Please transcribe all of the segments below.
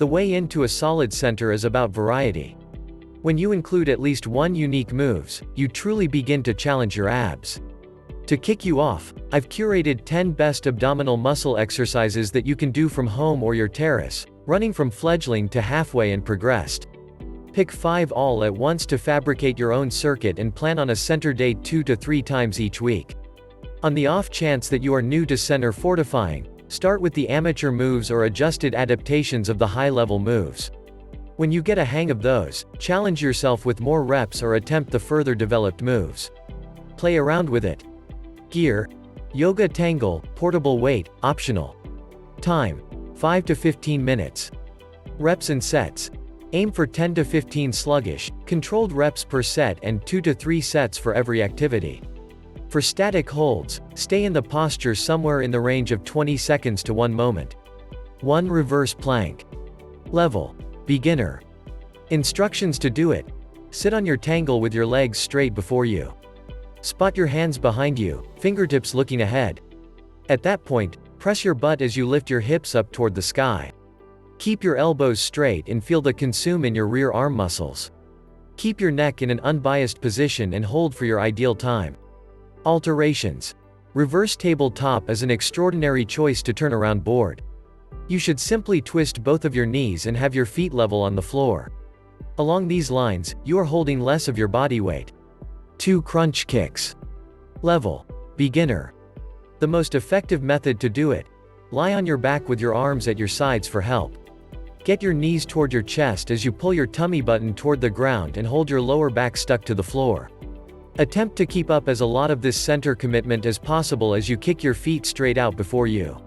The way into a solid center is about variety. When you include at least one unique moves, you truly begin to challenge your abs. To kick you off, I've curated 10 best abdominal muscle exercises that you can do from home or your terrace, running from fledgling to halfway and progressed. Pick 5 all at once to fabricate your own circuit and plan on a center day 2 to 3 times each week. On the off chance that you are new to center fortifying, start with the amateur moves or adjusted adaptations of the high-level moves. When you get a hang of those, challenge yourself with more reps or attempt the further developed moves. Play around with it. Gear: yoga tangle, portable weight, optional. Time: 5 to 15 minutes. Reps and sets: aim for 10 to 15 sluggish, controlled reps per set and 2 to 3 sets for every activity. For static holds, stay in the posture somewhere in the range of 20 seconds to 1 moment. 1 reverse plank. Level: beginner. Instructions to do it: sit on your tangle with your legs straight before you. Spot your hands behind you, fingertips looking ahead. At that point, press your butt as you lift your hips up toward the sky. Keep your elbows straight and feel the consume in your rear arm muscles. Keep your neck in an unbiased position and hold for your ideal time. Alterations: reverse tabletop is an extraordinary choice to turn around board. You should simply twist both of your knees and have your feet level on the floor. Along these lines, you are holding less of your body weight. 2 crunch kicks. Level: beginner. The most effective method to do it: lie on your back with your arms at your sides for help. Get your knees toward your chest as you pull your tummy button toward the ground and hold your lower back stuck to the floor. Attempt to keep up as a lot of this center commitment as possible as you kick your feet straight out before you.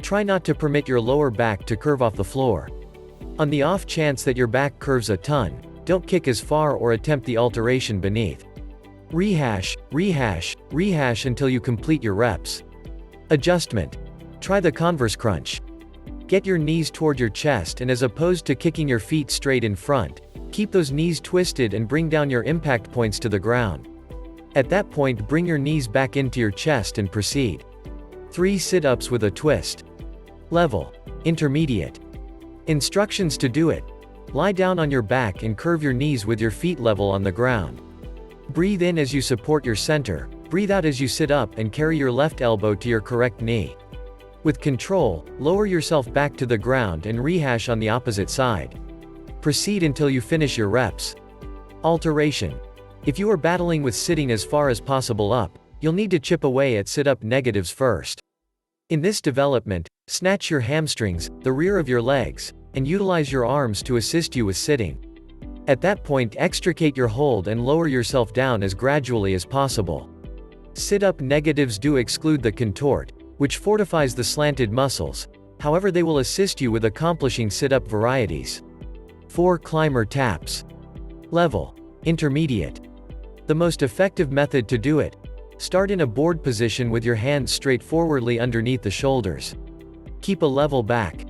Try not to permit your lower back to curve off the floor. On the off chance that your back curves a ton, don't kick as far or attempt the alteration beneath. Rehash, rehash, rehash until you complete your reps. Adjustment: try the Converse crunch. Get your knees toward your chest and as opposed to kicking your feet straight in front, keep those knees twisted and bring down your impact points to the ground. At that point, bring your knees back into your chest and proceed. 3 sit-ups with a twist. Level: intermediate. Instructions to do it: lie down on your back and curve your knees with your feet level on the ground. Breathe in as you support your center, breathe out as you sit up and carry your left elbow to your correct knee. With control, lower yourself back to the ground and rehash on the opposite side. Proceed until you finish your reps. Alteration: if you are battling with sitting as far as possible up, you'll need to chip away at sit-up negatives first. In this development, snatch your hamstrings, the rear of your legs, and utilize your arms to assist you with sitting. At that point, extricate your hold and lower yourself down as gradually as possible. Sit-up negatives do exclude the contort, which fortifies the slanted muscles, however they will assist you with accomplishing sit-up varieties. 4 climber taps. Level: intermediate. The most effective method to do it: start in a board position with your hands straight forwardly underneath the shoulders. Keep a level back.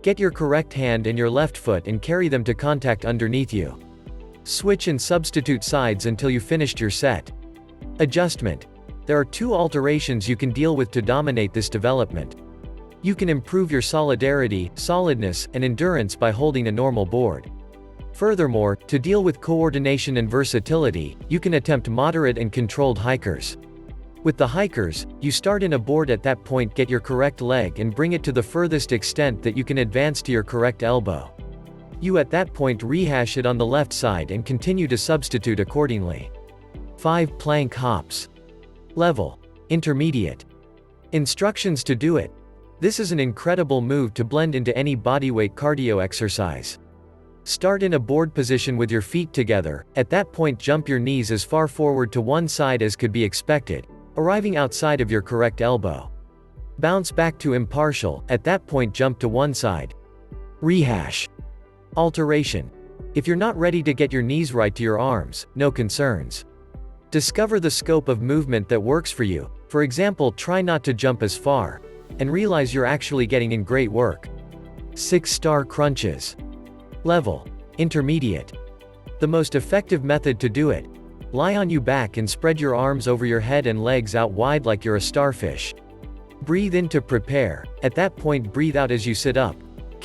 Get your correct hand and your left foot and carry them to contact underneath you. Switch and substitute sides until you finished your set. Adjustment: there are 2 alterations you can deal with to dominate this development. You can improve your solidarity, solidness, and endurance by holding a normal board. Furthermore, to deal with coordination and versatility, you can attempt moderate and controlled hikers. With the hikers, you start in a board. At that point, get your correct leg and bring it to the furthest extent that you can advance to your correct elbow. You at that point rehash it on the left side and continue to substitute accordingly. 5 plank hops. Level: intermediate. Instructions to do it: this is an incredible move to blend into any bodyweight cardio exercise. Start in a board position with your feet together. At that point, jump your knees as far forward to one side as could be expected, arriving outside of your correct elbow. Bounce back to impartial. At that point, jump to one side. Rehash. Alteration: if you're not ready to get your knees right to your arms, no concerns. Discover the scope of movement that works for you. For example, try not to jump as far, and realize you're actually getting in great work. 6 star crunches. Level: intermediate. The most effective method to do it: lie on your back and spread your arms over your head and legs out wide like you're a starfish. Breathe in to prepare. At that point, breathe out as you sit up.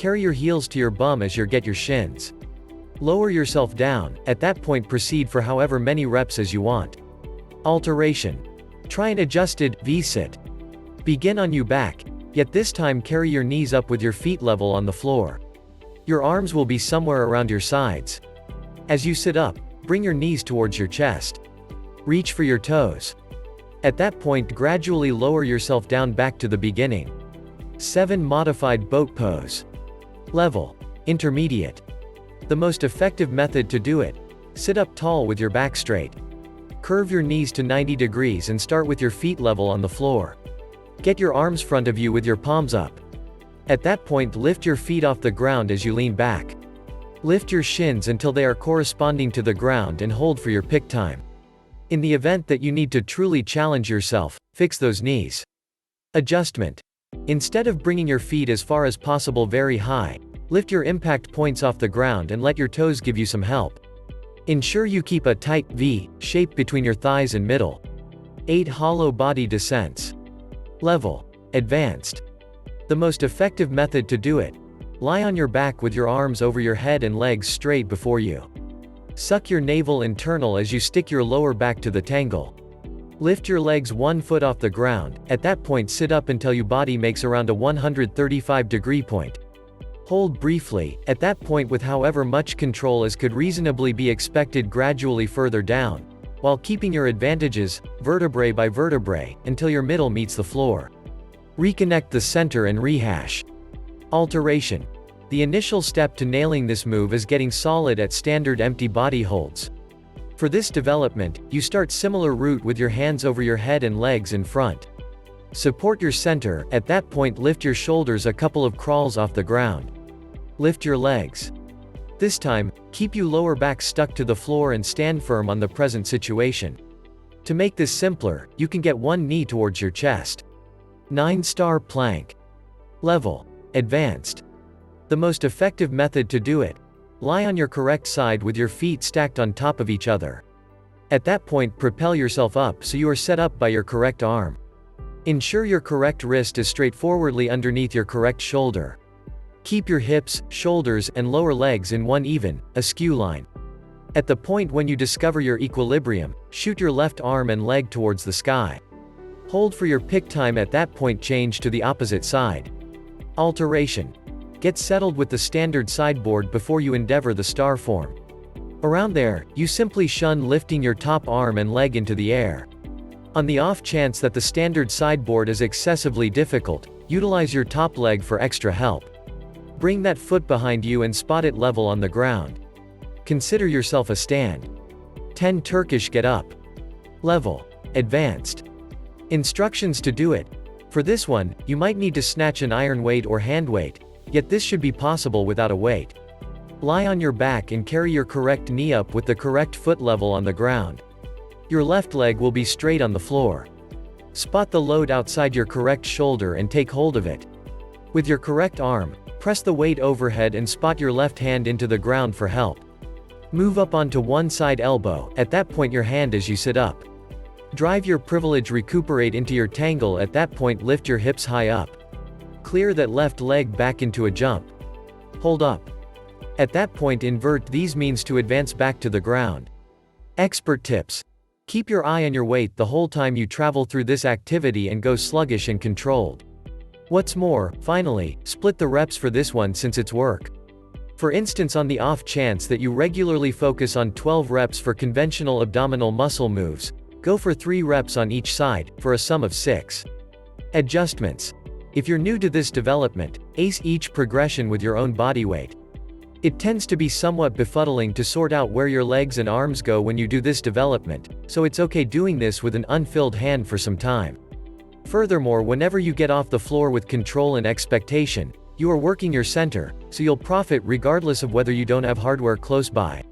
carry your heels to your bum as you get your shins. Lower yourself down, at that point proceed for however many reps as you want. Alteration. Try an adjusted V-sit. Begin on your back, yet this time carry your knees up with your feet level on the floor. Your arms will be somewhere around your sides. As you sit up, bring your knees towards your chest. Reach for your toes. At that point gradually lower yourself down back to the beginning. 7. Modified boat pose. Level. Intermediate. The most effective method to do it. Sit up tall with your back straight. Curve your knees to 90 degrees and start with your feet level on the floor. Get your arms front of you with your palms up. At that point lift your feet off the ground as you lean back. Lift your shins until they are corresponding to the ground and hold for your pick time. In the event that you need to truly challenge yourself, fix those knees. Adjustment. Instead of bringing your feet as far as possible very high, lift your impact points off the ground and let your toes give you some help. Ensure you keep a tight V shape between your thighs and middle. 8. Hollow body descents. Level. Advanced. The most effective method to do it. Lie on your back with your arms over your head and legs straight before you. Suck your navel internal as you stick your lower back to the tangle. Lift your legs 1 foot off the ground, at that point sit up until your body makes around a 135-degree point. Hold briefly, at that point with however much control as could reasonably be expected gradually further down, while keeping your advantages, vertebrae by vertebrae, until your middle meets the floor. Reconnect the center and rehash. Alteration. The initial step to nailing this move is getting solid at standard empty body holds. For this development, you start similar route with your hands over your head and legs in front. Support your center, at that point lift your shoulders a couple of crawls off the ground. Lift your legs. This time, keep your lower back stuck to the floor and stand firm on the present situation. To make this simpler, you can get one knee towards your chest. 9. Star plank. Level. Advanced. The most effective method to do it. Lie on your correct side with your feet stacked on top of each other. At that point propel yourself up so you are set up by your correct arm. Ensure your correct wrist is straightforwardly underneath your correct shoulder. Keep your hips, shoulders, and lower legs in one even, askew line. At the point when you discover your equilibrium, shoot your left arm and leg towards the sky. Hold for your pick time, at that point change to the opposite side. Alteration. Get settled with the standard sideboard before you endeavor the star form. Around there, you simply shun lifting your top arm and leg into the air. On the off chance that the standard sideboard is excessively difficult, utilize your top leg for extra help. Bring that foot behind you and spot it level on the ground. Consider yourself a stand. 10. Turkish get up. Level. Advanced. Instructions to do it. For this one, you might need to snatch an iron weight or hand weight, yet this should be possible without a weight. Lie on your back and carry your correct knee up with the correct foot level on the ground. Your left leg will be straight on the floor. Spot the load outside your correct shoulder and take hold of it. With your correct arm, press the weight overhead and spot your left hand into the ground for help. Move up onto one side elbow, at that point your hand as you sit up. Drive your privilege recuperate into your tangle, at that point lift your hips high up. Clear that left leg back into a jump. Hold up. At that point invert these means to advance back to the ground. Expert tips. Keep your eye on your weight the whole time you travel through this activity and go sluggish and controlled. What's more, finally, split the reps for this one since it's work. For instance, on the off chance that you regularly focus on 12 reps for conventional abdominal muscle moves, go for 3 reps on each side, for a sum of 6. Adjustments. If you're new to this development, ace each progression with your own body weight. It tends to be somewhat befuddling to sort out where your legs and arms go when you do this development, so it's okay doing this with an unfilled hand for some time. Furthermore, whenever you get off the floor with control and expectation, you are working your center, so you'll profit regardless of whether you don't have hardware close by.